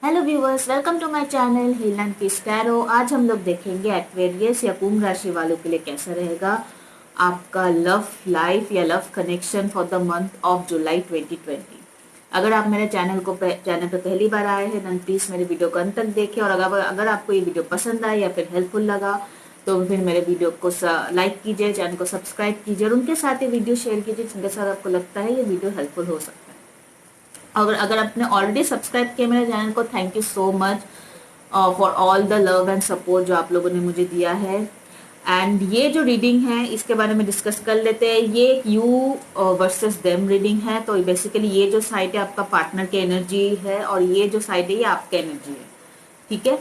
Hello viewers, welcome to my channel heal and peace tarot. आज हम लोग देखेंगे एक्वेरियस या कुंभ राशि वालों के लिए कैसा रहेगा आपका लव लाइफ या love connection for the month of July 2020। अगर आप मेरे चैनल पे पहली बार आए हैं देन प्लीज़ मेरे वीडियो को अंत तक देखें, और अगर आपको ये वीडियो पसंद आए या फिर हेल्पफुल लगा तो फिर मेरे वीडियो को लाइक कीजिए, चैनल को सब्सक्राइब कीजिए और उनके साथ ये वीडियो शेयर कीजिए जिनके साथ आपको लगता है ये वीडियो हेल्पफुल हो सकता है। अगर आपने ऑलरेडी सब्सक्राइब किया मेरे चैनल को, thank you so much for all the love and support जो आप लोगों ने मुझे दिया है। एंड ये जो रीडिंग है इसके बारे में डिस्कस कर लेते हैं। ये एक यू वर्सेस देम रीडिंग है। तो बेसिकली ये जो साइड है आपका पार्टनर की एनर्जी है और ये जो साइड है ये आपकी एनर्जी है, ठीक है।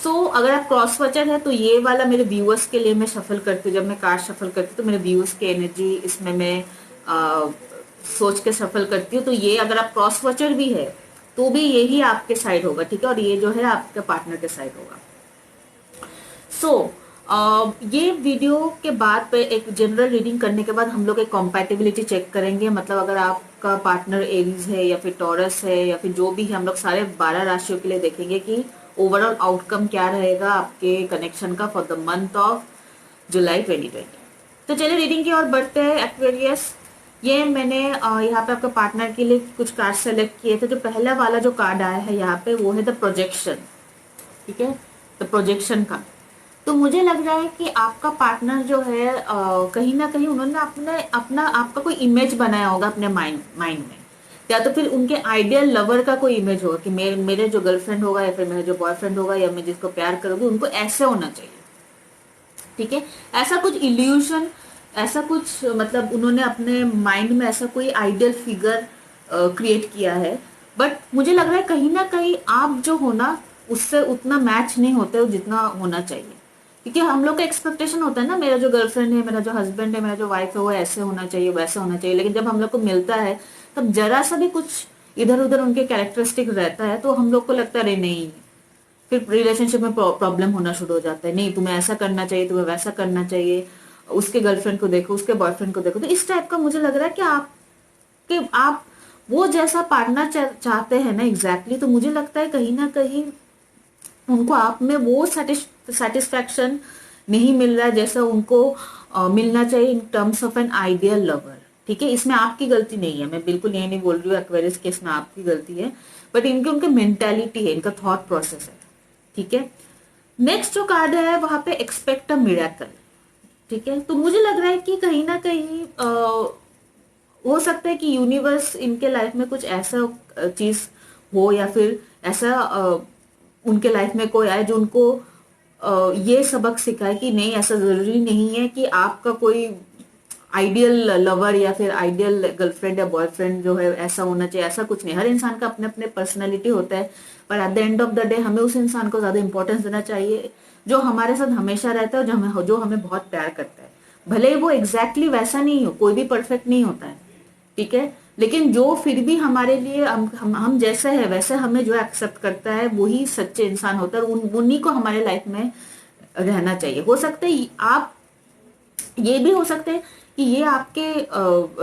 सो अगर आप क्रॉस वॉचर है तो ये वाला मेरे व्यूअर्स के लिए मैं शफल करती हूँ। जब मैं कार्ड शफल करती हूँ तो मेरे व्यूअर्स की एनर्जी इसमें मैं सोच के सफल करती हूँ। तो ये अगर आप क्रॉस वॉचर भी है तो भी यही आपके साइड होगा, ठीक है, और ये जो है आपके पार्टनर के साइड होगा। ये वीडियो के बाद पे एक जनरल रीडिंग करने के बाद हम लोग एक कॉम्पैटिबिलिटी चेक करेंगे। मतलब अगर आपका पार्टनर एरीज है या फिर टॉरस है या फिर जो भी है, हम लोग सारे 12 राशियों के लिए देखेंगे कि ओवरऑल आउटकम क्या रहेगा आपके कनेक्शन का for the month of July 2020। तो चलिए रीडिंग की ओर बढ़ते हैं। एक्वेरियस, ये मैंने यहाँ पे आपके पार्टनर के लिए कुछ कार्ड सेलेक्ट किए थे। जो पहला वाला जो कार्ड आया है यहाँ पे वो है द प्रोजेक्शन, ठीक है, द प्रोजेक्शन का। तो मुझे लग रहा है कि आपका पार्टनर जो है कहीं ना कहीं उन्होंने अपना आपका कोई इमेज बनाया होगा अपने माइंड में, या तो फिर उनके आइडियल लवर का कोई इमेज होगा कि मेरे जो गर्लफ्रेंड होगा या फिर मेरा जो बॉयफ्रेंड होगा या मैं जिसको प्यार करूंगी उनको ऐसे होना चाहिए, ठीक है। ऐसा कुछ इल्यूशन, ऐसा कुछ मतलब उन्होंने अपने माइंड में ऐसा कोई आइडियल फिगर क्रिएट किया है। बट मुझे लग रहा है कहीं ना कहीं आप जो हो ना उससे उतना मैच नहीं होते हो जितना होना चाहिए। क्योंकि हम लोग का एक्सपेक्टेशन होता है ना, मेरा जो गर्लफ्रेंड है, मेरा जो हस्बैंड है, मेरा जो वाइफ है वो ऐसे होना चाहिए, वैसे होना चाहिए। लेकिन जब हम लोग को मिलता है तब जरा सा भी कुछ इधर उधर उनके कैरेक्टरिस्टिक रहता है तो हम लोग को लगता है अरे नहीं, फिर रिलेशनशिप में प्रॉब्लम होना शुरू हो जाता है। नहीं, तुम्हें ऐसा करना चाहिए, तुम्हें वैसा करना चाहिए, उसके गर्लफ्रेंड को देखो, उसके बॉयफ्रेंड को देखो। तो इस टाइप का मुझे लग रहा है कि आप वो जैसा पार्टनर चाहते हैं ना एग्जैक्टली, तो मुझे लगता है कहीं ना कहीं उनको आप में वो सेटिस्फैक्शन नहीं मिल रहा है जैसा उनको मिलना चाहिए in terms of an ideal lover, ठीक है। इसमें आपकी गलती नहीं है, मैं बिल्कुल ये नहीं बोल रही हूँ एक्वेरियस केस में आपकी गलती है, बट उनके मेंटेलिटी है, इनका थॉट प्रोसेस है, ठीक है। नेक्स्ट जो कार्ड है वहां पे एक्सपेक्ट अ मिरेकल, ठीक है। तो मुझे लग रहा है कि कहीं ना कहीं हो सकता है कि यूनिवर्स इनके लाइफ में कुछ ऐसा चीज हो या फिर ऐसा उनके लाइफ में कोई आए जो उनको ये सबक सिखाए कि नहीं, ऐसा जरूरी नहीं है कि आपका कोई आइडियल लवर या फिर आइडियल गर्लफ्रेंड या बॉयफ्रेंड जो है ऐसा होना चाहिए। ऐसा कुछ नहीं, हर इंसान का अपने अपने पर्सनैलिटी होता है। पर at the end of the day हमें उस इंसान को ज्यादा इंपॉर्टेंस देना चाहिए जो हमारे साथ हमेशा रहता है और जो हमें बहुत प्यार करता है। भले ही वो एग्जैक्टली वैसा नहीं हो, कोई भी परफेक्ट नहीं होता है, ठीक है, लेकिन जो फिर भी हमारे लिए हम जैसे है वैसे हमें जो एक्सेप्ट करता है वही सच्चे इंसान होता है और उन्हीं को हमारे लाइफ में रहना चाहिए। हो सकता है आप ये भी हो सकते हैं कि ये आपके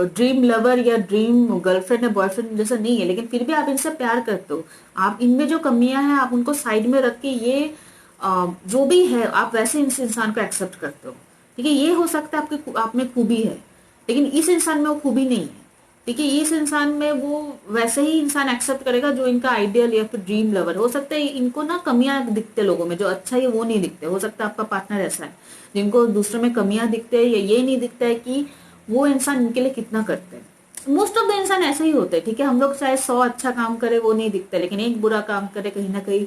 ड्रीम लवर या ड्रीम गर्लफ्रेंड या बॉयफ्रेंड जैसा नहीं है, लेकिन फिर भी आप इनसे प्यार करते हो। आप इनमें जो कमियां हैं आप उनको साइड में रख के ये जो भी है आप वैसे इस इंसान को एक्सेप्ट करते हो, ठीक है। ये हो सकता है आपके आप में खूबी है, लेकिन इस इंसान में वो खूबी नहीं है, ठीक है। इस इंसान में वो वैसे ही इंसान एक्सेप्ट करेगा जो इनका आइडियल या फिर ड्रीम लवर। हो सकता है इनको ना कमियां दिखते लोगों में, जो अच्छा है वो नहीं दिखते। हो सकता है आपका पार्टनर ऐसा है जिनको दूसरों में कमियां दिखते हैं या ये नहीं दिखता है कि वो इंसान इनके लिए कितना करते हैं। मोस्ट ऑफ द इंसान ऐसे ही होते हैं, ठीक है। हम लोग चाहे 100 अच्छा काम करे वो नहीं दिखता, लेकिन एक बुरा काम करे कहीं ना कहीं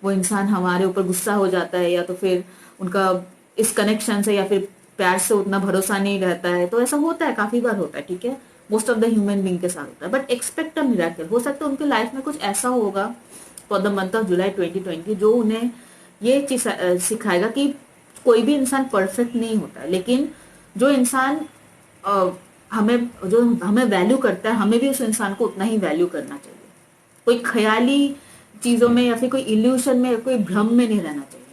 वो इंसान हमारे ऊपर गुस्सा हो जाता है, या तो फिर उनका इस कनेक्शन से या फिर प्यार से उतना भरोसा नहीं रहता है। तो ऐसा होता है, काफी बार होता है, ठीक है, most of the human being के साथ होता है। बट एक्सपेक्ट अ मिरेकल, हो सकता है उनके लाइफ में कुछ ऐसा होगा for the month of July 2020 जो उन्हें ये चीज सिखाएगा कि कोई भी इंसान परफेक्ट नहीं होता, लेकिन जो इंसान जो हमें वैल्यू करता है हमें भी उस इंसान को उतना ही वैल्यू करना चाहिए। कोई ख्याली चीजों में या फिर कोई इल्यूशन में, कोई भ्रम में नहीं रहना चाहिए,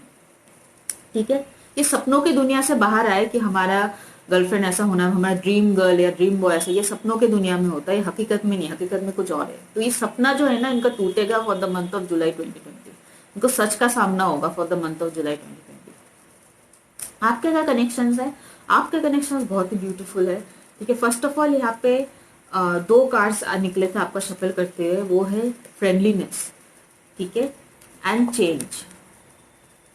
ठीक है। ये सपनों की दुनिया से बाहर आए कि हमारा गर्लफ्रेंड ऐसा होना, हमारा ड्रीम गर्ल या ड्रीम बॉय ऐसा, ये सपनों की दुनिया में होता है, हकीकत में नहीं, हकीकत में कुछ और है। तो ये सपना जो है ना इनका टूटेगा for the month of July 2020। इनको सच का सामना होगा for the month of July 2020। आपके क्या कनेक्शंस है? आपके कनेक्शंस बहुत ही ब्यूटीफुल है। ठीक है, फर्स्ट ऑफ ऑल यहाँ पे दो कार्ड्स निकले थे आपका शफल करते हुए, वो है फ्रेंडलीनेस, ठीक है, एंड चेंज।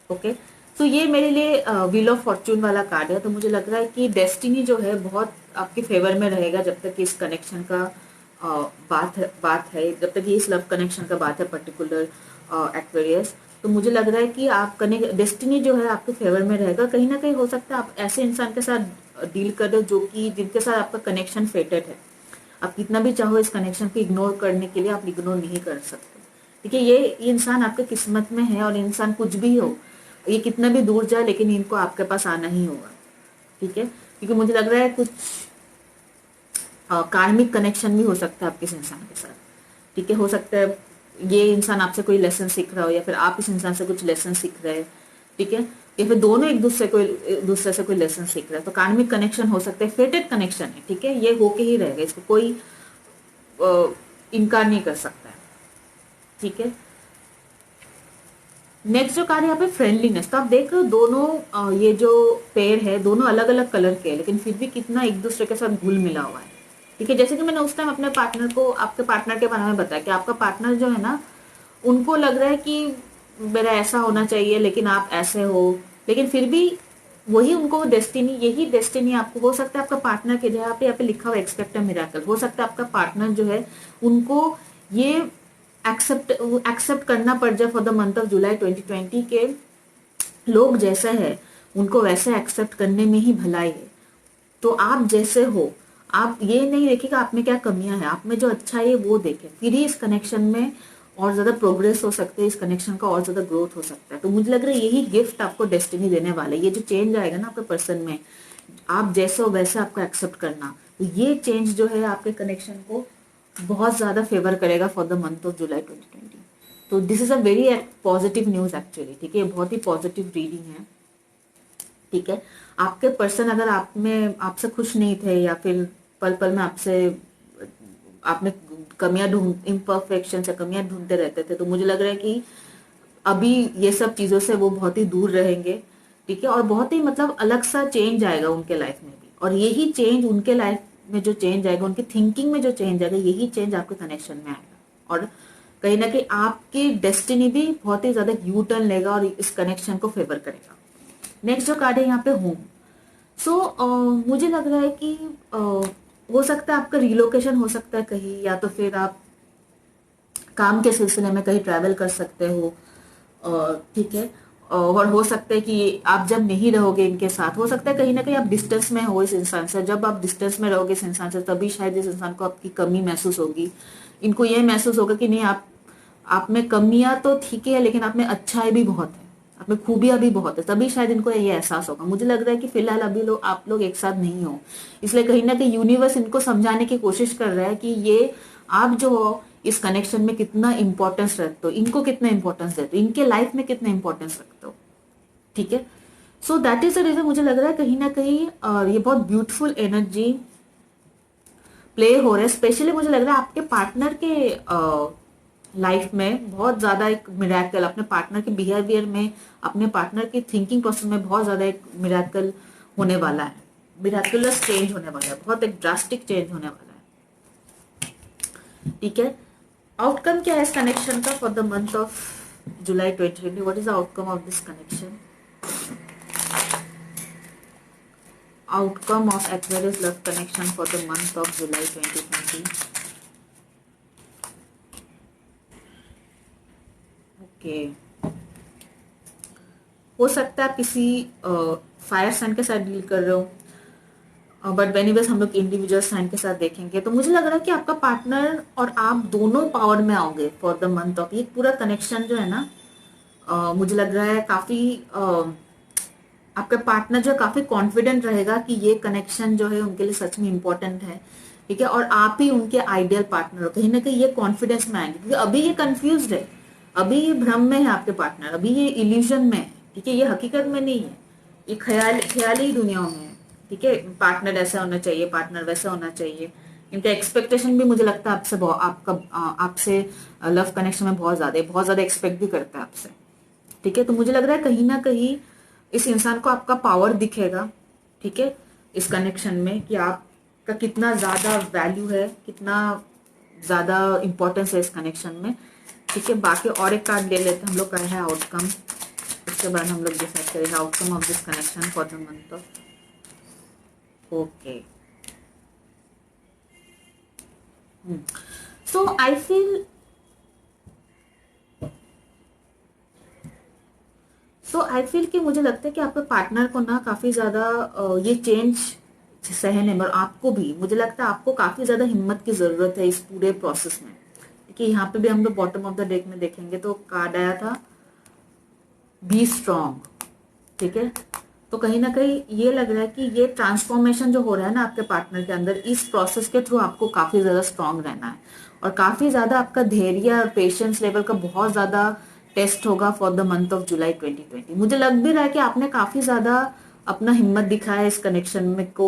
ओके, तो ये मेरे लिए व्हील ऑफ फॉर्च्यून वाला कार्ड है। तो मुझे लग रहा है कि डेस्टिनी जो है बहुत आपके फेवर में रहेगा जब तक इस कनेक्शन का बात है, जब तक ये इस लव कनेक्शन का बात है पर्टिकुलर एक्वेरियस। तो मुझे लग रहा है कि आप डेस्टिनी जो है आपके फेवर में रहेगा। कहीं ना कहीं हो सकता है आप ऐसे इंसान के साथ डील कर रहे हो जो कि जिनके साथ आपका कनेक्शन फेटेड है। आप कितना भी चाहो इस कनेक्शन को इग्नोर करने के लिए आप इग्नोर नहीं कर सकते। ठीक है, ये इंसान आपके किस्मत में है, और इंसान कुछ भी हो, ये कितना भी दूर जाए, लेकिन इनको आपके पास आना ही होगा। ठीक है, क्योंकि मुझे लग रहा है कुछ कार्मिक कनेक्शन भी हो सकता है आपके इस इंसान के साथ। ठीक है, हो सकता है ये इंसान आपसे कोई लेसन सीख रहा हो, या फिर आप इस इंसान से कुछ लेसन सीख रहे हैं। ठीक है, या फिर दोनों एक दूसरे से कोई लेसन सीख रहे हैं। तो कार्मिक कनेक्शन हो सकता है, फेटेड कनेक्शन है। ठीक है, ये होके ही रहेगा, इसको कोई इनकार नहीं कर सकता है। ठीक है, नेक्स्ट जो कार्ड है यहाँ पे फ्रेंडलीनेस। तो आप देख रहे हो दोनों ये जो पेड़ है दोनों अलग अलग कलर के हैं, लेकिन फिर भी कितना एक दूसरे के साथ घुल मिला हुआ है। ठीक है, जैसे कि मैंने उस टाइम अपने पार्टनर को, आपके पार्टनर के बारे में बताया कि आपका पार्टनर जो है ना, उनको लग रहा है कि मेरा ऐसा होना चाहिए लेकिन आप ऐसे हो, लेकिन फिर भी वही उनको डेस्टिनी, यही डेस्टिनी आपको, हो सकता है आपका पार्टनर के यहाँ पे लिखा हुआ एक्सपेक्ट अ मिरेकल, हो सकता है आपका पार्टनर जो है उनको ये एक्सेप्ट करना पड़ जाए for the month of July 2020 के लोग जैसे है उनको वैसे एक्सेप्ट करने में ही भलाई है। तो आप जैसे हो, आप ये नहीं देखेगा आप में क्या कमियां हैं, आप में जो अच्छा है वो देखें, फिर ही इस कनेक्शन में और ज्यादा प्रोग्रेस हो सकते हैं, इस कनेक्शन का और ज्यादा ग्रोथ हो सकता है। तो मुझे लग रहा है यही गिफ्ट आपको डेस्टिनी देने वाला है। ये जो चेंज आएगा ना आपके पर्सन में, आप जैसे हो वैसे आपको एक्सेप्ट करना, तो ये चेंज जो है आपके कनेक्शन को बहुत ज्यादा फेवर करेगा for the month of July 2020। तो this is a very positive news actually. ठीक है, बहुत ही पॉजिटिव रीडिंग है। ठीक है, आपके पर्सन अगर आप में आपसे खुश नहीं थे, या फिर पल पल में आपसे आप में कमियां ढूंढ इम्परफेक्शन से कमियां ढूंढते रहते थे, तो मुझे लग रहा है कि अभी ये सब चीजों से वो बहुत ही दूर रहेंगे। ठीक है, और बहुत ही मतलब अलग सा चेंज आएगा उनके लाइफ में भी, और यही चेंज उनके लाइफ में जो चेंज आएगा, उनकी थिंकिंग में जो चेंज आएगा, यही चेंज आपके कनेक्शन में आएगा। और कहीं ना कहीं आपकी डेस्टिनी भी बहुत ही ज्यादा यू टर्न लेगा और इस कनेक्शन को फेवर करेगा। नेक्स्ट जो कार्ड है यहाँ पे होम। सो मुझे लग रहा है कि हो सकता है आपका रिलोकेशन हो सकता है कहीं, या तो फिर आप काम के सिलसिले में कहीं ट्रैवल कर सकते हो। ठीक है, और हो सकता है कि आप जब नहीं रहोगे इनके साथ, हो सकता है कहीं ना कहीं आप डिस्टेंस में हो इस इंसान से। जब आप डिस्टेंस में रहोगे इस इंसान से, तभी शायद इस इंसान को आपकी कमी महसूस होगी। इनको ये महसूस होगा कि नहीं, आप में कमियां तो ठीक है, लेकिन आप में अच्छाई भी बहुत है, आप में खूबियां भी बहुत है, तभी शायद इनको ये एहसास होगा। मुझे लग रहा है कि फिलहाल अभी आप लोग एक साथ नहीं हो, इसलिए कहीं ना कहीं यूनिवर्स इनको समझाने की कोशिश कर रहा है कि ये आप जो हो इस कनेक्शन में कितना इंपॉर्टेंस रखते हो, इनको कितना इंपॉर्टेंस देते हो, इनके लाइफ में कितना इंपॉर्टेंस रखते हो। ठीक है, so that is the reason. मुझे लग रहा है कहीं ना कहीं ये बहुत ब्यूटीफुल एनर्जी प्ले हो रहा है। स्पेशली मुझे लग रहा है आपके पार्टनर के लाइफ में बहुत ज्यादा एक मिरेकल, अपने पार्टनर के बिहेवियर में, अपने पार्टनर की थिंकिंग प्रोसेस में बहुत ज्यादा एक मिरेकल होने वाला है, मिरेकुलस चेंज होने वाला है, बहुत एक ड्रास्टिक चेंज होने वाला है। ठीक है, आउटकम क्या है इस कनेक्शन का for the month of July 2020? What is the outcome of this connection? Outcome of Aquarius love connection for the month of July 2020. Okay, हो सकता है आप किसी फायर साइन के साथ डील कर रहे हो, बट एनीवेज हम लोग इंडिविजुअल साइन के साथ देखेंगे। तो मुझे लग रहा है कि आपका पार्टनर और आप दोनों पावर में आओगे फॉर द मंथ ऑफ, ये पूरा कनेक्शन जो है ना, मुझे लग रहा है काफी आपका पार्टनर जो है काफी कॉन्फिडेंट रहेगा कि ये कनेक्शन जो है उनके लिए सच में इंपॉर्टेंट है। ठीक है, और आप ही उनके आइडियल पार्टनर हो। कहीं ना कहीं ये कॉन्फिडेंस में आएंगे, क्योंकि अभी ये कंफ्यूज्ड है, अभी ये भ्रम में है आपके पार्टनर, अभी ये इल्यूजन में है। ठीक है, ये हकीकत में नहीं है, ये ख्याली दुनिया में है। ठीक है, पार्टनर ऐसा होना चाहिए, पार्टनर वैसा होना चाहिए। इनका एक्सपेक्टेशन भी मुझे लगता है आपसे लव कनेक्शन में बहुत ज्यादा एक्सपेक्ट भी करता है आपसे। ठीक है। तो मुझे लग रहा है कहीं ना कहीं इस इंसान को आपका पावर दिखेगा, ठीक है, इस कनेक्शन में, कि आपका कितना ज्यादा वैल्यू है, कितना ज्यादा इंपॉर्टेंस है इस कनेक्शन में, ठीक है। बाकी और एक कार्ड ले लेते हैं हम लोग का है आउटकम, उसके बाद हम लोग डिसाइड करेंगे outcome of this connection for the month of. Okay, so I feel कि मुझे लगता है कि आपके पार्टनर को ना काफी ज्यादा ये चेंज सहने में, और आपको भी मुझे लगता है आपको काफी ज्यादा हिम्मत की जरूरत है इस पूरे प्रोसेस में। देखिए यहाँ पे भी हम लोग बॉटम ऑफ द डेक में देखेंगे तो कार्ड आया था बी स्ट्रॉन्ग, ठीक है। तो कहीं ना कहीं ये लग रहा है कि ये ट्रांसफॉर्मेशन जो हो रहा है ना आपके पार्टनर के अंदर, इस प्रोसेस के थ्रू आपको काफी ज्यादा स्ट्रांग रहना है, और काफी ज्यादा आपका धैर्य और पेशेंस लेवल का बहुत ज्यादा टेस्ट होगा for the month of July 2020। मुझे लग भी रहा है कि आपने काफी ज्यादा अपना हिम्मत दिखाया है इस कनेक्शन में को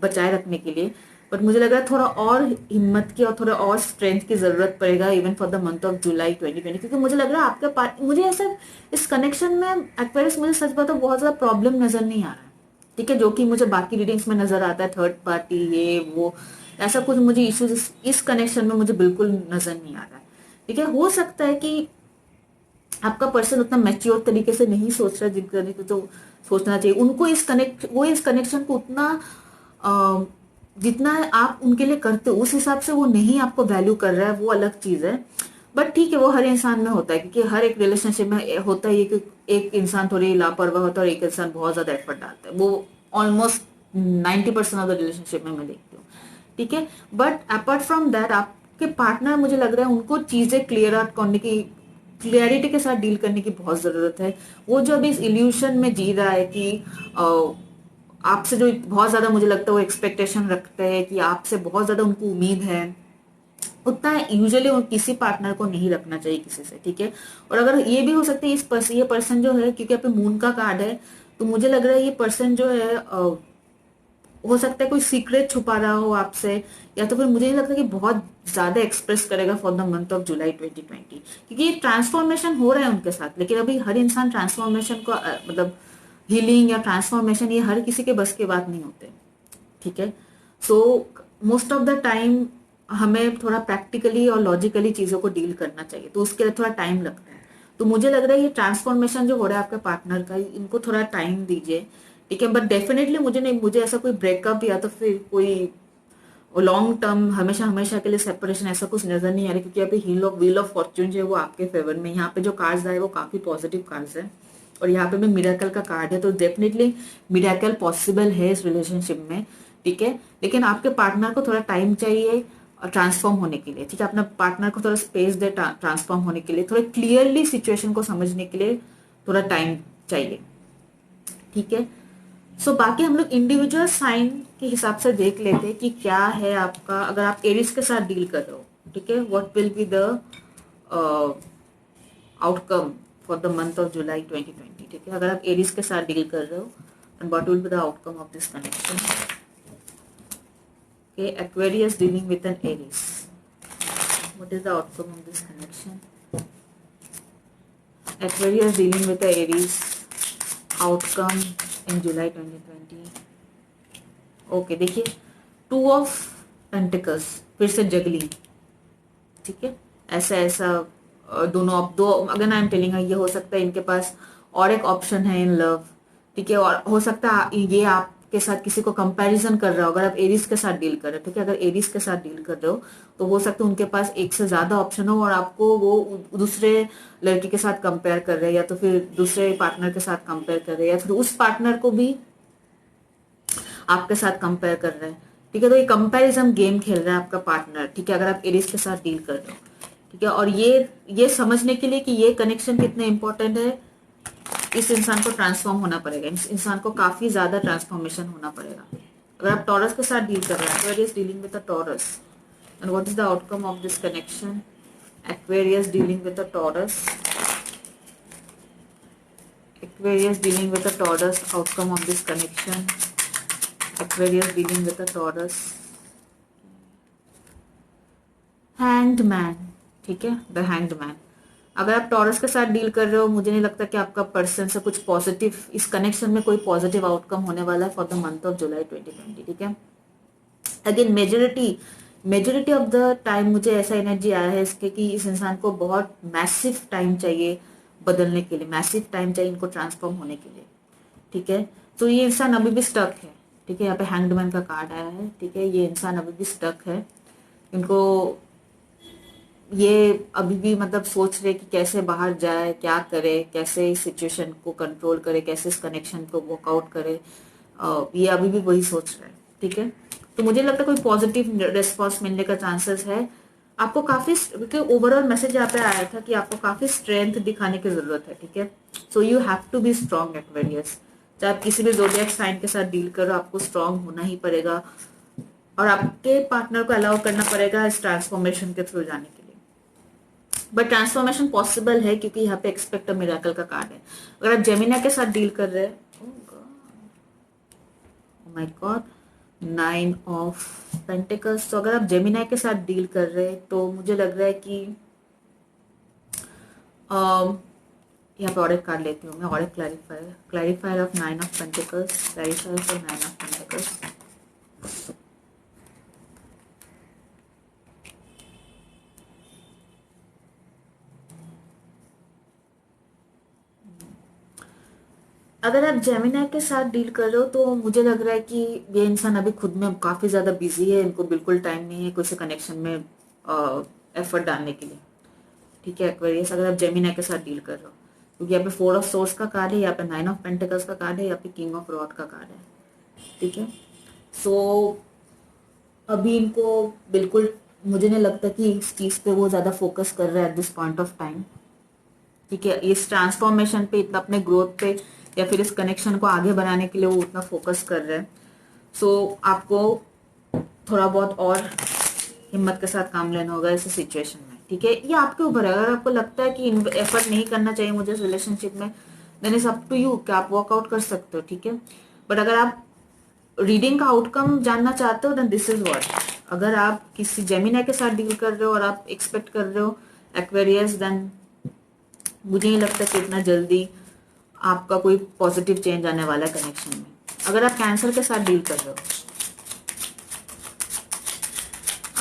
बचाए रखने के लिए, बट मुझे लग रहा है थोड़ा और हिम्मत की और थोड़ा और स्ट्रेंथ की जरूरत पड़ेगा even for the month of July 2020, क्योंकि मुझे लग रहा है आपके पास, मुझे ऐसा इस कनेक्शन में एक्वेरियस, मुझे सच बताओ बहुत ज्यादा प्रॉब्लम नजर नहीं आ रहा है, ठीक है, जो कि मुझे बाकी रीडिंग्स में नजर आता है, थर्ड पार्टी ये वो, ऐसा कुछ मुझे इश्यूज इस कनेक्शन में मुझे बिल्कुल नजर नहीं आ रहा है, ठीक है। हो सकता है कि आपका पर्सन उतना मैच्योर तरीके से नहीं सोच रहा जिन तरीके तो सोचना चाहिए उनको, इस कनेक्शन को उतना अ, जितना आप उनके लिए करते हो उस हिसाब से वो नहीं आपको वैल्यू कर रहा है, वो अलग चीज है। बट ठीक है, वो हर इंसान में होता है, क्योंकि हर एक रिलेशनशिप में होता है कि एक इंसान थोड़ी लापरवाह होता है और एक इंसान बहुत ज्यादा एफर्ट डालता है, वो ऑलमोस्ट 90% ऑफ द रिलेशनशिप में मैं देखती हूँ, ठीक है। बट अपार्ट फ्रॉम दैट आपके पार्टनर, मुझे लग रहा है उनको चीजें क्लियर आउट करने की, क्लियरिटी के साथ डील करने की बहुत जरूरत है। वो जो अभी इस इल्यूशन में जी रहा है कि आपसे जो बहुत ज्यादा, मुझे लगता है वो एक्सपेक्टेशन रखते हैं कि आपसे बहुत ज्यादा उनको उम्मीद है, उतना यूजुअली किसी पार्टनर को नहीं रखना चाहिए किसी से, ठीक है। और अगर ये भी हो सकता है ये पर्सन जो है, क्योंकि यहाँ पे मून का कार्ड है, तो मुझे लग रहा है ये पर्सन जो है हो सकता है कोई सीक्रेट छुपा रहा हो आपसे, या तो फिर मुझे नहीं लगता कि बहुत ज्यादा एक्सप्रेस करेगा for the month of July 2020, क्योंकि ये ट्रांसफॉर्मेशन हो रहा है उनके साथ, लेकिन अभी हर इंसान ट्रांसफॉर्मेशन को मतलब हीलिंग या ट्रांसफॉर्मेशन, ये हर किसी के बस की बात नहीं होते, ठीक है। So most of the time हमें थोड़ा प्रैक्टिकली और लॉजिकली चीजों को डील करना चाहिए, तो उसके लिए थोड़ा टाइम लगता है। तो मुझे लग रहा है ये ट्रांसफॉर्मेशन जो हो रहा है आपके पार्टनर का, इनको थोड़ा टाइम दीजिए, ठीक है। बट डेफिनेटली मुझे ऐसा कोई ब्रेकअप या तो फिर कोई लॉन्ग टर्म हमेशा हमेशा के लिए सेपरेशन ऐसा कुछ नजर नहीं आ रहा, क्योंकि अभी व्हील ऑफ फॉर्च्यून जो है वो आपके फेवर में, यहाँ पे जो कार्ड्स आए वो काफी पॉजिटिव कार्ड्स है, और यहाँ पे भी मिरेकल का कार्ड है, तो डेफिनेटली मिरेकल पॉसिबल है इस रिलेशनशिप में, ठीक है। लेकिन आपके पार्टनर को थोड़ा टाइम चाहिए ट्रांसफॉर्म होने के लिए, ठीक है। अपना पार्टनर को थोड़ा स्पेस दे ट्रांसफॉर्म होने के लिए, थोड़ा क्लियरली सिचुएशन को समझने के लिए थोड़ा टाइम चाहिए, ठीक है। सो बाकी हम लोग इंडिविजुअल साइन के हिसाब से देख लेते हैं कि क्या है आपका, अगर आप एरिस के साथ डील कर रहे हो, ठीक है, what will be the outcome for the month of July 2020, ठीक है। अगर आप एरिस के साथ डील कर रहे हो, and what will be the outcome of this connection. Okay, Aquarius dealing with an Aries, what is the outcome of this connection. Aquarius dealing with the Aries, outcome in July 2020। Okay, देखिए 2 of pentacles, फिर से juggling, ठीक है। ऐसा ऐसा दोनों दो, अगर आई एम टेलिंग, ये हो सकता है इनके पास और एक ऑप्शन है इन लव, ठीक है। और हो सकता है ये आपके साथ किसी को कंपैरिजन कर रहा हो, अगर आप एरिस के साथ डील कर रहे हो, ठीक है। अगर एरिस के साथ डील कर रहे हो तो हो सकता है उनके पास एक से ज्यादा ऑप्शन हो, और आपको वो दूसरे लड़की के साथ कंपेयर कर रहे हैं, या तो फिर दूसरे पार्टनर के साथ कंपेयर कर रहे हैं, या फिर उस पार्टनर को भी आपके साथ कंपेयर कर रहा है, ठीक है। तो ये कंपैरिजन गेम खेल रहा है आपका पार्टनर, ठीक है, अगर आप एरिस के साथ डील कर रहे हो, ठीक है। और ये समझने के लिए कि ये कनेक्शन कितने इंपॉर्टेंट है, इस इंसान को ट्रांसफॉर्म होना पड़ेगा, इस इंसान को काफी ज्यादा ट्रांसफॉर्मेशन होना पड़ेगा। अगर आप टॉरस के साथ डील कर रहे हैं, Aquarius dealing with the taurus, and what is the outcome of this connection. Aquarius dealing with the taurus, Aquarius dealing with the taurus, outcome of this connection. Aquarius dealing with a Taurus, Hanged Man, ठीक है, the Hanged Man। अगर आप taurus के साथ deal कर रहे हो, मुझे नहीं लगता कि आपका पर्सन से कुछ पॉजिटिव, इस कनेक्शन में कोई पॉजिटिव आउटकम होने वाला है for the month of July 2020, ठीक है। Again majority of the time मुझे ऐसा एनर्जी आया है इसके कि इस इंसान को बहुत मैसिव टाइम चाहिए बदलने के लिए, मैसिव टाइम चाहिए इनको ट्रांसफॉर्म होने के लिए, ठीक है। तो ये इंसान अभी भी स्टक है, ठीक है। यहाँ पे हैंग्ड का कार्ड आया है, ठीक है। ये इंसान अभी भी स्टक है, इनको ये अभी भी मतलब सोच रहे कि कैसे बाहर जाए, क्या करे, कैसे इस सिचुएशन को कंट्रोल करे, कैसे इस कनेक्शन को वर्कआउट करे। ये अभी भी वही सोच रहे हैं, ठीक है। तो मुझे लगता है कोई पॉजिटिव रिस्पॉन्स मिलने का चांसेस है आपको काफी, क्योंकि ओवरऑल मैसेज यहाँ पे आया था कि आपको काफी स्ट्रेंथ दिखाने की जरूरत है, ठीक है। So you have to be strong Aquarius. चाहे आप किसी भी ज़ोडिएक साइन के साथ डील करो, आपको स्ट्रांग होना ही पड़ेगा और आपके पार्टनर को अलाउ करना पड़ेगा इस ट्रांसफॉर्मेशन के थ्रू जाने के लिए। बट ट्रांसफॉर्मेशन पॉसिबल है क्योंकि यहाँ पे एक्सपेक्ट अ मिरेकल का कार्ड है। अगर आप जेमिना के साथ डील कर रहे हैं, oh my God, 9 of pentacles. तो अगर आप जेमिना के साथ डील कर रहे हैं तो मुझे लग रहा है कि यहाँ पे और एक कार्ड लेती हूँ मैं, और एक clarifier of 9 of pentacles, clarifier for 9 of pentacles. अगर आप जेमिनी के साथ डील कर रहे हो तो मुझे लग रहा है कि ये इंसान अभी खुद में काफी ज्यादा बिजी है, इनको बिल्कुल टाइम नहीं है किसी कनेक्शन में एफर्ट डालने के लिए, ठीक है एक्वेरियस। अगर आप जेमिनी के साथ डील कर रहे हो, क्योंकि यहाँ पे 4 ऑफ सोर्स का कार्ड है, यहाँ पे 9 ऑफ पेंटिकल्स का कार्ड है, यहाँ पे किंग ऑफ रॉड का कार्ड है, ठीक है। सो अभी इनको बिल्कुल मुझे नहीं लगता कि इस चीज पे वो ज्यादा फोकस कर रहे हैं at this point of time, ठीक है। इस ट्रांसफॉर्मेशन पे इतना, अपने ग्रोथ पे या फिर इस कनेक्शन को आगे बढ़ाने के लिए वो उतना फोकस कर रहे हैं। सो आपको थोड़ा बहुत और हिम्मत के साथ काम लेना होगा इस सिचुएशन में, ठीक है। ये आपके ऊपर है। अगर आपको लगता है कि एफर्ट नहीं करना चाहिए मुझे इस रिलेशनशिप में, then is up to you कि आप वर्कआउट कर सकते हो, ठीक है। बट अगर आप रीडिंग का आउटकम जानना चाहते हो देन दिस इज व्हाट। अगर आप किसी जेमिनी के साथ डील कर रहे हो और आप एक्सपेक्ट कर रहे हो एक्वेरियस, देन मुझे नहीं लगता कि इतना जल्दी आपका कोई पॉजिटिव चेंज आने वाला है कनेक्शन में। अगर आप कैंसर के साथ डील कर रहे हो,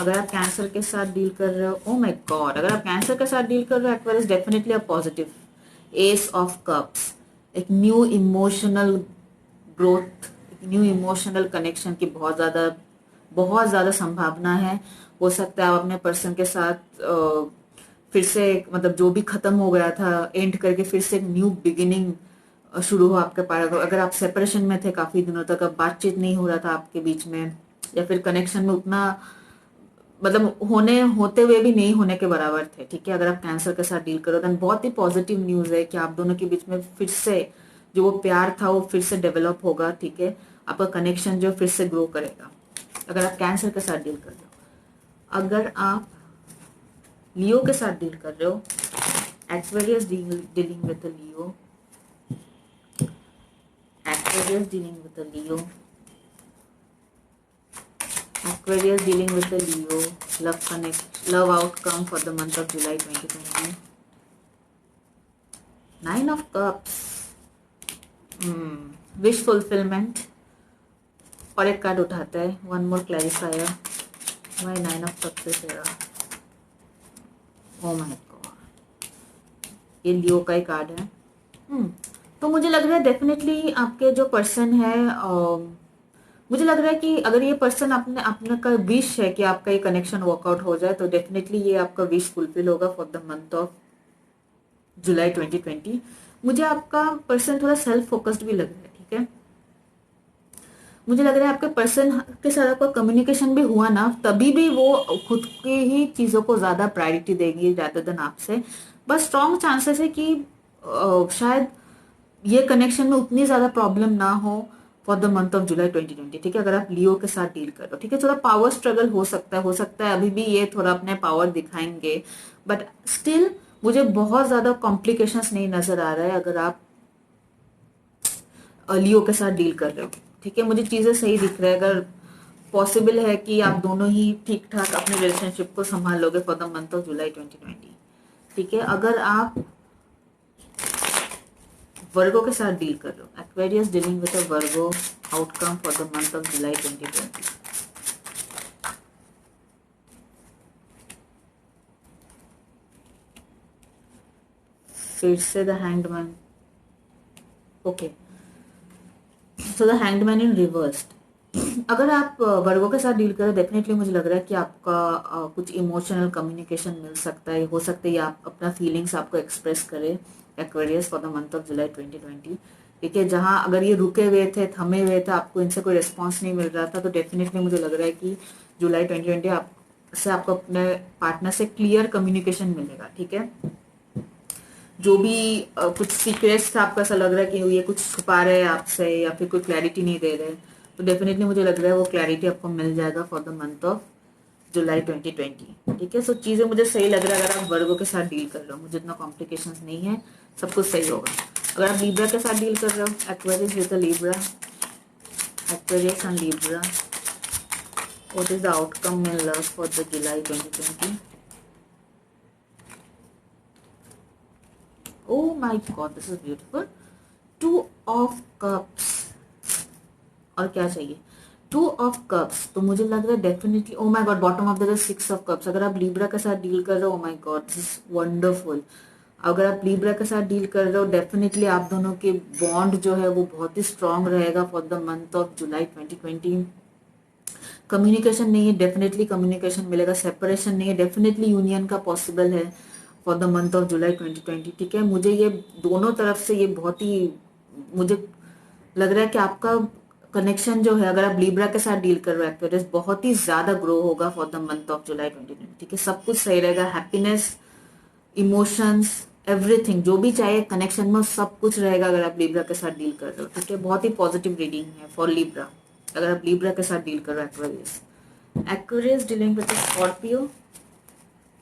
अगर आप कैंसर के साथ डील कर रहे हो, ओह माय गॉड, अगर आप कैंसर के साथ डील कर रहे हो, Aquarius definitely a positive. S of cups, एक न्यू इमोशनल ग्रोथ, एक न्यू इमोशनल कनेक्शन की बहुत ज्यादा संभावना है। हो सकता है आप अपने पर्सन के साथ फिर से मतलब जो भी खत्म हो गया था एंड करके फिर से एक न्यू बिगिनिंग शुरू हो आपके पास। अगर आप सेपरेशन में थे काफी दिनों तक, अब बातचीत नहीं हो रहा था आपके बीच में, या फिर कनेक्शन में उतना मतलब होते हुए भी नहीं होने के बराबर थे, ठीक है। अगर आप कैंसर के साथ डील करो, देन बहुत ही पॉजिटिव न्यूज है कि आप दोनों के बीच में फिर से जो वो प्यार था वो फिर से डेवलप होगा, ठीक है। आपका कनेक्शन जो फिर से ग्रो करेगा अगर आप कैंसर के साथ डील कर रहे हो। अगर आप लियो के साथ डील कर रहे हो, Aquarius dealing with the Leo, Aquarius dealing with the Leo, Aquarius dealing with the Leo, love outcome for the month of July 2020. 9 of Cups, wish fulfillment। और एक कार्ड उठाता है, one more clarifier, why 9 of Cups is here? Oh my God, ये लियो का ही card है। तो मुझे लग रहा है डेफिनेटली आपके जो पर्सन है, मुझे लग रहा है कि अगर ये पर्सन अपने का विश है कि आपका ये कनेक्शन वर्कआउट हो जाए, तो डेफिनेटली ये आपका विश फुलफिल होगा for the month of July 2020। मुझे आपका पर्सन थोड़ा सेल्फ फोकस्ड भी लग रहा है, ठीक है। मुझे लग रहा है आपके पर्सन के साथ आपका कम्युनिकेशन भी हुआ ना, तभी भी वो खुद की ही चीजों को ज्यादा प्रायोरिटी देगी rather देन आपसे। बस स्ट्रॉन्ग चांसेस है कि शायद ये कनेक्शन में उतनी ज्यादा प्रॉब्लम ना हो for the month of July 2020, ठीक है। अगर आप लियो के साथ डील कर रहे हो, ठीक है, थोड़ा पावर स्ट्रगल हो सकता है अभी भी ये थोड़ा अपने पावर दिखाएंगे, बट स्टिल मुझे बहुत ज्यादा कॉम्प्लिकेशंस नहीं नजर आ रहा है अगर आप लियो के साथ डील कर रहे हो, ठीक है। मुझे चीजें सही दिख रहा है। अगर पॉसिबल है कि आप दोनों ही ठीक ठाक अपने रिलेशनशिप को संभाल लोगे for the month of July 2020, ठीक है, अगर आप वर्गो के साथ डील कर रहे हो, Aquarius dealing with a Virgo, outcome for the month of July 2020। फिर से the hangman, okay, so the hangman in reversed. अगर आप वर्गों के साथ डील करें, डेफिनेटली मुझे लग रहा है कि आपका कुछ इमोशनल कम्युनिकेशन मिल सकता है, हो सकता है आप अपना फीलिंग्स आपको एक्सप्रेस करें Aquarius for the month of July 2020। ठीक है, जहां अगर ये रुके हुए थे, थमे हुए थे, आपको इनसे कोई रिस्पॉन्स नहीं मिल रहा था, तो डेफिनेटली मुझे लग रहा है कि जुलाई 2020 से आपको अपने पार्टनर से क्लियर कम्युनिकेशन मिलेगा। ठीक है, जो भी कुछ सीक्रेट्स था, आपको ऐसा लग रहा है कि ये कुछ छुपा रहे हैं आपसे या फिर कोई क्लैरिटी नहीं दे रहे, तो डेफिनेटली मुझे लग रहा है वो क्लैरिटी आपको मिल जाएगा for the month of July 2020। ठीक है, सो चीज़ें मुझे सही लग रहा है। अगर आप वर्गो के साथ डील कर रहे हो, मुझे इतना कॉम्प्लिकेशंस नहीं है, सब कुछ सही होगा। अगर आप लीब्रा के साथ डील कर रहे हो, Aquarius with the Libra, Aquarius and Libra, what is the outcome in love for the July 2020? Oh my God, this is beautiful. 2 of Cups, और क्या चाहिए? 2 of Cups, तो मुझे लग रहा है definitely, oh my god, bottom of the 6 of Cups। अगर आप लीब्रा के साथ डील कर रहे हो, ओ my God, this is wonderful. अगर आप लीब्रा के साथ डील कर रहे हो, डेफिनेटली आप दोनों के बॉन्ड जो है वो बहुत ही स्ट्रांग रहेगा for the month of July 2020। Communication नहीं है, डेफिनेटली कम्युनिकेशन मिलेगा। सेपरेशन नहीं है, डेफिनेटली यूनियन का पॉसिबल है for the month of July 2020। ठीक है, मुझे ये दोनों तरफ से ये बहुत ही, मुझे लग रहा है कि आपका कनेक्शन जो है, अगर आप लीब्रा के साथ डील कर रहे हो एक्वेरियस, बहुत ही ज्यादा ग्रो होगा for the month of July 2020। ठीक है, सब कुछ सही रहेगा, हैप्पीनेस, इमोशंस, एवरीथिंग जो भी चाहिए कनेक्शन में, सब कुछ रहेगा अगर आप लीब्रा के साथ डील कर रहे हो। ठीक है, बहुत ही पॉजिटिव रीडिंग है फॉर लीब्रा अगर आप लीब्रा के साथ डील कर रहे हो Aquarius. Aquarius dealing with Scorpio,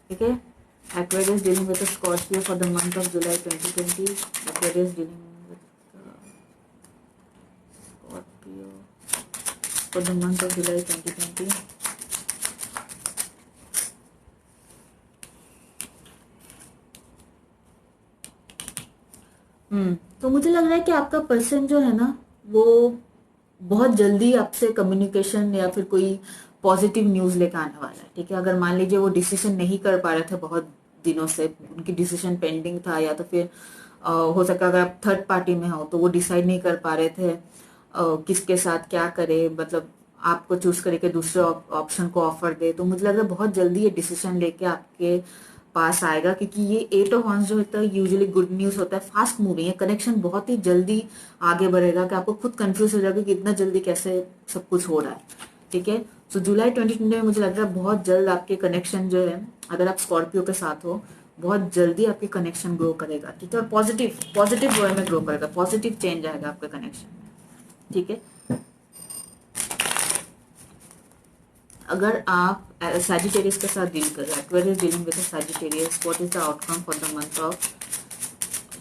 ठीक है, Aquarius dealing with Scorpio for the month of July 2020। Aquarius dealing with Scorpio for the month of July 2020। तो मुझे लग रहा है कि आपका पर्सन जो है ना, वो बहुत जल्दी आपसे कम्युनिकेशन या फिर कोई पॉजिटिव न्यूज लेकर आने वाला है। ठीक है, अगर मान लीजिए वो डिसीजन नहीं कर पा रहे थे बहुत दिनों से, उनकी डिसीजन पेंडिंग था, या तो फिर हो सका अगर आप थर्ड पार्टी में हो तो वो डिसाइड नहीं कर पा रहे थे किसके साथ क्या करे, मतलब आपको चूज करके दूसरे ऑप्शन को ऑफर दे, तो मुझे लग रहा है बहुत जल्दी ये डिसीजन लेके आपके पास आएगा, क्योंकि ये 8 of Wands जो होता है यूजुअली गुड न्यूज होता है, फास्ट मूविंग है, कनेक्शन बहुत ही जल्दी आगे बढ़ेगा कि आपको खुद कंफ्यूज हो जाएगा कि इतना जल्दी कैसे सब कुछ हो रहा है। ठीक है, तो जुलाई 2020 में मुझे लग रहा है बहुत जल्द आपके कनेक्शन जो है, अगर आप स्कॉर्पियो के साथ हो, बहुत जल्दी आपके कनेक्शन ग्रो करेगा। ठीक है, और पॉजिटिव पॉजिटिव वे में ग्रो करेगा, पॉजिटिव चेंज आएगा आपके कनेक्शन में। ठीक है, अगर आप सैजिटेरियस के साथ डील कर रहे हैं, Aquarius dealing with Sagittarius, what is the outcome for the month of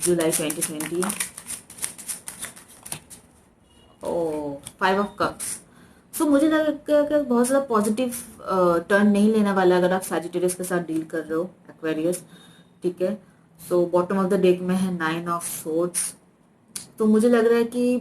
July 2020? Oh 5 of Cups। सो मुझे लगता है कि बहुत ज़्यादा पॉजिटिव टर्न नहीं लेने वाला अगर आप सैजिटेरियस के साथ डील कर रहे हो एक्वेरियस। ठीक है, so bottom of the deck में है 9 of Swords। तो मुझे लग रहा है कि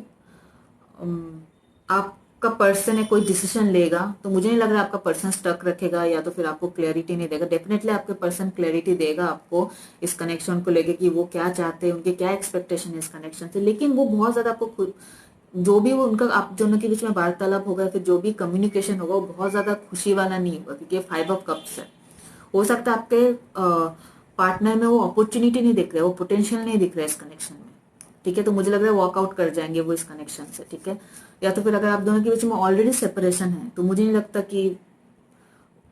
आपका पर्सन है कोई डिसीजन लेगा, तो मुझे नहीं लग रहा आपका पर्सन स्टक रखेगा या तो फिर आपको क्लैरिटी नहीं देगा। डेफिनेटली आपके पर्सन क्लैरिटी देगा आपको इस कनेक्शन को लेके कि वो क्या चाहते हैं, उनके क्या एक्सपेक्टेशन है इस कनेक्शन से, लेकिन वो बहुत ज्यादा आपको खुद, जो भी वो उनका आप दोनों के बीच में वार्तालाप होगा, फिर जो भी कम्युनिकेशन होगा, वो बहुत ज्यादा खुशी वाला नहीं होगा, क्योंकि 5 of Cups है। हो सकता है आपके पार्टनर में वो अपॉर्चुनिटी नहीं दिख रहा है, वो पोटेंशियल नहीं दिख रहा है इस कनेक्शन में। ठीक है, तो मुझे लग रहा है वॉकआउट कर जाएंगे वो इस कनेक्शन से। ठीक है, या तो फिर अगर आप दोनों के बीच में ऑलरेडी सेपरेशन है, तो मुझे नहीं लगता कि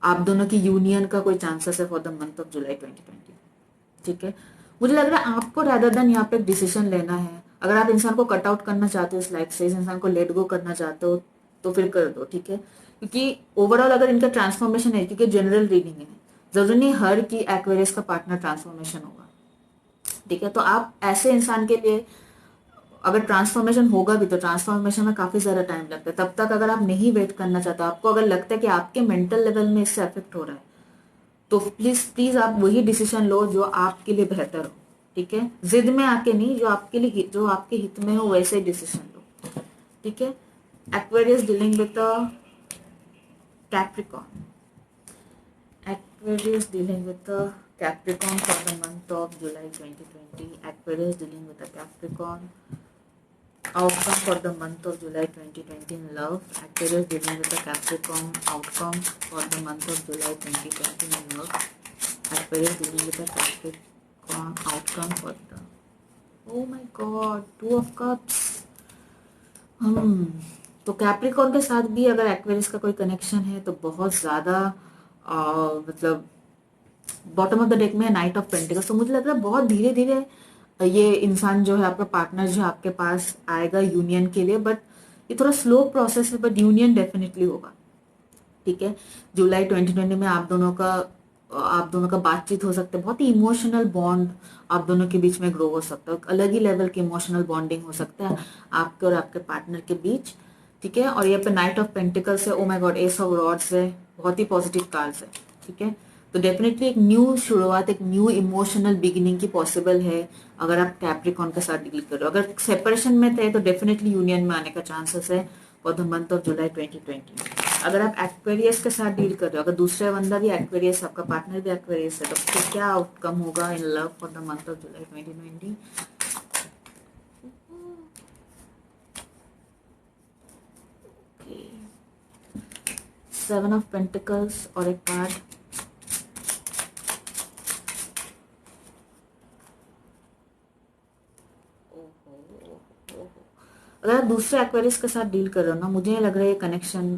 आप दोनों की यूनियन का कोई चांसेस है for the month of July 2020। ठीक है, मुझे लग रहा है आपको रादर देन यहाँ पे डिसीजन लेना है। अगर आप इंसान को कट आउट करना चाहते हो इस लाइफ से, इस इंसान को लेट गो करना चाहते हो, तो फिर कर दो। ठीक है, क्योंकि ओवरऑल अगर इनका ट्रांसफॉर्मेशन है, क्योंकि जनरल रीडिंग है, जरूरी नहीं हर की एक्वेरियस का पार्टनर ट्रांसफॉर्मेशन होगा। ठीक है, तो आप ऐसे इंसान के लिए अगर ट्रांसफॉर्मेशन होगा भी, तो ट्रांसफॉर्मेशन में काफी ज्यादा टाइम लगता है। तब तक अगर आप नहीं वेट करना चाहते, आपको अगर लगता है कि आपके मेंटल लेवल में इससे अफेक्ट हो रहा है, तो प्लीज प्लीज आप वही डिसीजन लो जो आपके लिए बेहतर हो, ठीक है। जिद में आके नहीं, जो आपके लिए, जो आपके हित में हो वैसे डिसीजन लो, ठीक है। Aquarius dealing with Capricorn, Aquarius dealing with the Capricorn for the month of July 2020. Aquarius dealing with the Capricorn. Outcome for the month of July 2020 in love. Aquarius dealing with the Capricorn. Outcome for the month of July 2020 in love. Aquarius dealing with the Capricorn. Outcome for the... Oh my God, Two of Cups. तो Capricorn के साथ भी अगर Aquarius का कोई connection है तो बहुत ज़्यादा मतलब बॉटम ऑफ द डेक में नाइट ऑफ पेंटिकल्स। तो मुझे लग रहा है बहुत धीरे धीरे ये इंसान जो है, आपका पार्टनर जो आपके पास आएगा यूनियन के लिए, बट ये थोड़ा स्लो प्रोसेस है, बट यूनियन डेफिनेटली होगा, ठीक है। जुलाई 2020 में आप दोनों का बातचीत हो सकता है, बहुत ही इमोशनल बॉन्ड आप दोनों के बीच में ग्रो हो सकता है, अलग ही लेवल की इमोशनल बॉन्डिंग हो सकता है आपके और आपके पार्टनर के बीच, ठीक है। और यहाँ पे नाइट ऑफ पेंटिकल्स है, oh my God, S of rods है, बहुत ही पॉजिटिव कार्ड्स है, ठीक है। तो डेफिनेटली एक न्यू शुरुआत, एक न्यू इमोशनल बिगिनिंग की पॉसिबल है अगर आप कैप्रिकॉर्न के साथ डील कर रहे हो। अगर सेपरेशन में थे तो डेफिनेटली यूनियन में आने का चांसेस है for the month of July 2020। अगर आप एक्वेरियस के साथ डील कर रहे हो, अगर दूसरा बंदा भी एक्वेरियस, आपका पार्टनर भी एक्वेरियस है, तो फिर क्या आउटकम होगा in love for the month of July 2020? Seven of pentacles और एक कार्ड, अगर आप दूसरे एक्वेरियस के साथ डील कर रहे हो ना, मुझे लग रहा है ये कनेक्शन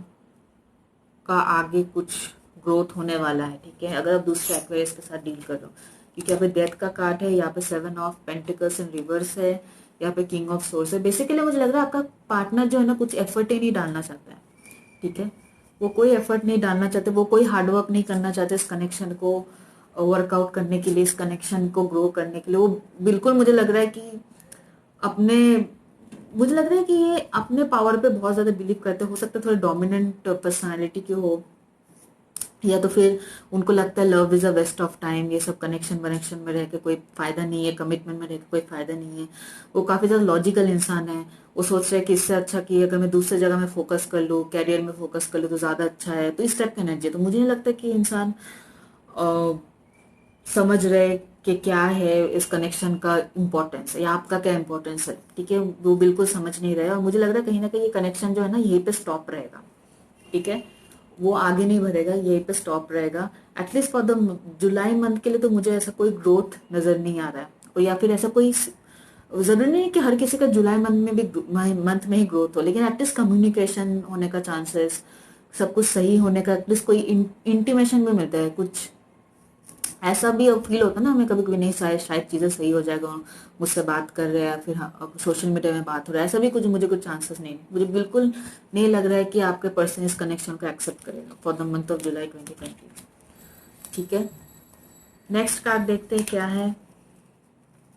का आगे कुछ ग्रोथ होने वाला है, ठीक है। अगर आप दूसरे एक्वेरियस के साथ डील कर रहे हो, क्योंकि यहाँ पे डेथ का कार्ड है, यहाँ पे seven of pentacles in reverse है, यहाँ पे किंग ऑफ सोर्स है। बेसिकली मुझे लग रहा है आपका पार्टनर जो है ना कुछ एफर्ट ही नहीं डालना चाहता है, ठीक है। वो कोई एफर्ट नहीं डालना चाहते, वो कोई हार्डवर्क नहीं करना चाहते इस कनेक्शन को वर्कआउट करने के लिए, इस कनेक्शन को ग्रो करने के लिए। वो बिल्कुल मुझे लग रहा है कि अपने मुझे लग रहा है कि ये अपने पावर पे बहुत ज्यादा बिलीव करते, हो सकता है थोड़े डोमिनेंट पर्सनालिटी के हो, या तो फिर उनको लगता है love is a waste of time, ये सब कनेक्शन वनेक्शन में रह के कोई फायदा नहीं है, कमिटमेंट में रह के कोई फायदा नहीं है। वो काफी ज्यादा लॉजिकल इंसान है, वो सोच रहे हैं कि इससे अच्छा कि अगर मैं दूसरी जगह में फोकस कर लूँ, कैरियर में फोकस कर लूँ तो ज्यादा अच्छा है। तो इस टाइप की एनर्जी है। तो मुझे नहीं लगता कि इंसान समझ रहे कि क्या है इस कनेक्शन का इम्पोर्टेंस या आपका क्या इम्पोर्टेंस है, ठीक है। वो बिल्कुल समझ नहीं रहे, और मुझे लग रहा है कहीं ना कहीं ये कनेक्शन जो है ना यहीं पे स्टॉप रहेगा, ठीक है। वो आगे नहीं बढ़ेगा, यहीं पे स्टॉप रहेगा at least for the July month के लिए। तो मुझे ऐसा कोई ग्रोथ नजर नहीं आ रहा है, और या फिर ऐसा कोई जरूरी नहीं है कि हर किसी का जुलाई मंथ में ही ग्रोथ हो, लेकिन एटलीस्ट कम्युनिकेशन होने का चांसेस, सब कुछ सही होने का एटलीस्ट कोई इंटीमेशन भी मिलता है। कुछ ऐसा भी फील होता है ना हमें कभी कभी, नहीं शायद शायद चीजें सही हो जाएगा, मुझसे बात कर रहे हैं, फिर सोशल मीडिया में बात हो रहा है, ऐसा भी कुछ मुझे कुछ चांसेस नहीं, मुझे बिल्कुल नहीं लग रहा है कि आपके पर्सन इस कनेक्शन को एक्सेप्ट करेगा for the month of July 2020, ठीक है। नेक्स्ट कार्ड देखते हैं क्या है।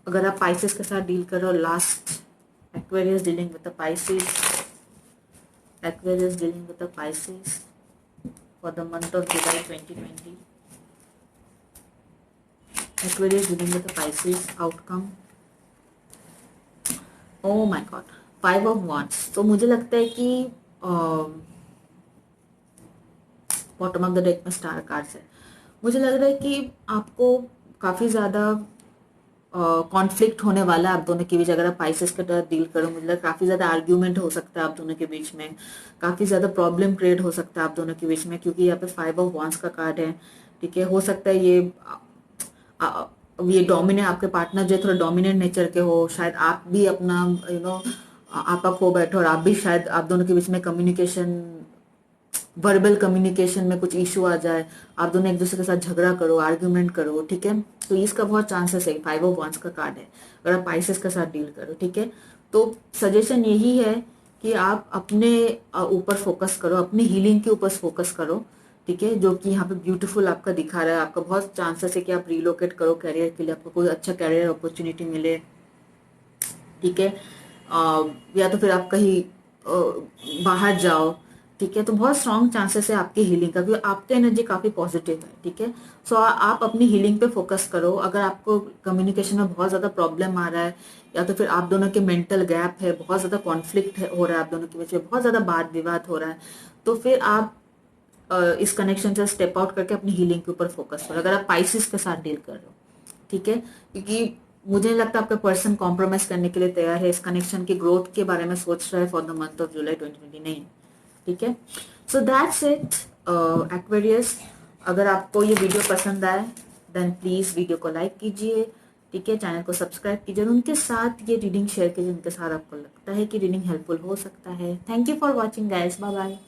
अगर आप पाइसेस के साथ डील कर रहे हो, last Aquarius dealing with the Pisces, Aquarius dealing with the Pisces for the month of July 2020, Aquarius dealing with the Pisces outcome. Oh my God, 5 of Wands। तो मुझे लगता है कि बॉटम ऑफ द डेक में star cards है। मुझे लग रहा है कि आपको काफी ज्यादा कॉन्फ्लिक्ट होने वाला है आप दोनों के बीच अगर आप पाइसेस के साथ डील करो। मुझे लगता है काफी ज्यादा आर्ग्यूमेंट हो सकता है आप दोनों के बीच में, काफी ज्यादा प्रॉब्लम क्रिएट हो सकता है आप दोनों के बीच में, क्योंकि यहाँ पे 5 ऑफ Wands का कार्ड है, ठीक है। हो सकता है ये डोमिनेट, आपके पार्टनर जो है थोड़ा डोमिनेंट नेचर के हो, शायद आप भी अपना आपा खो बैठो, और आप भी शायद आप दोनों के बीच में कम्युनिकेशन, वर्बल कम्युनिकेशन में कुछ इशू आ जाए, आप दोनों एक दूसरे के साथ झगड़ा करो, आर्ग्यूमेंट करो, ठीक है। तो इसका बहुत चांसेस है, 5 ऑफ Wands का कार्ड है अगर आप पाइसेस के साथ डील करो, ठीक है। तो सजेशन यही है कि आप अपने ऊपर फोकस करो, अपनी हीलिंग के ऊपर फोकस करो, ठीक है। जो कि यहाँ पे ब्यूटीफुल आपका दिखा रहा है, आपका बहुत चांसेस है कि आप रिलोकेट करो कैरियर के लिए, आपको कोई अच्छा कैरियर अपॉर्चुनिटी मिले, ठीक है। या तो फिर आप कहीं बाहर जाओ, ठीक है। तो बहुत स्ट्रॉन्ग चांसेस है आपकी हीलिंग का, क्योंकि आपका एनर्जी काफी पॉजिटिव है। ठीक है। सो आप अपनी हीलिंग पे फोकस करो। अगर आपको कम्युनिकेशन में बहुत ज्यादा प्रॉब्लम आ रहा है, या तो फिर आप दोनों के मेंटल गैप है, बहुत ज्यादा कॉन्फ्लिक्ट हो रहा है आप दोनों के बीच में, बहुत ज्यादा वाद विवाद हो रहा है, तो फिर आप इस कनेक्शन से स्टेप आउट करके अपनी हीलिंग के ऊपर फोकस करो, अगर आप पाइसिस के साथ डील कर रहे हो। ठीक है। क्योंकि मुझे नहीं लगता आपका पर्सन कॉम्प्रोमाइज करने के लिए तैयार है, इस कनेक्शन की ग्रोथ के बारे में सोच रहा है for the month of July 2020 नहीं। ठीक है। So that's it Aquarius. अगर आपको ये वीडियो पसंद आए देन प्लीज वीडियो को लाइक कीजिए। ठीक है। चैनल को सब्सक्राइब कीजिए और उनके साथ ये रीडिंग शेयर कीजिए जिनके साथ आपको लगता है कि रीडिंग हेल्पफुल हो सकता है। Thank you for watching guys, bye bye.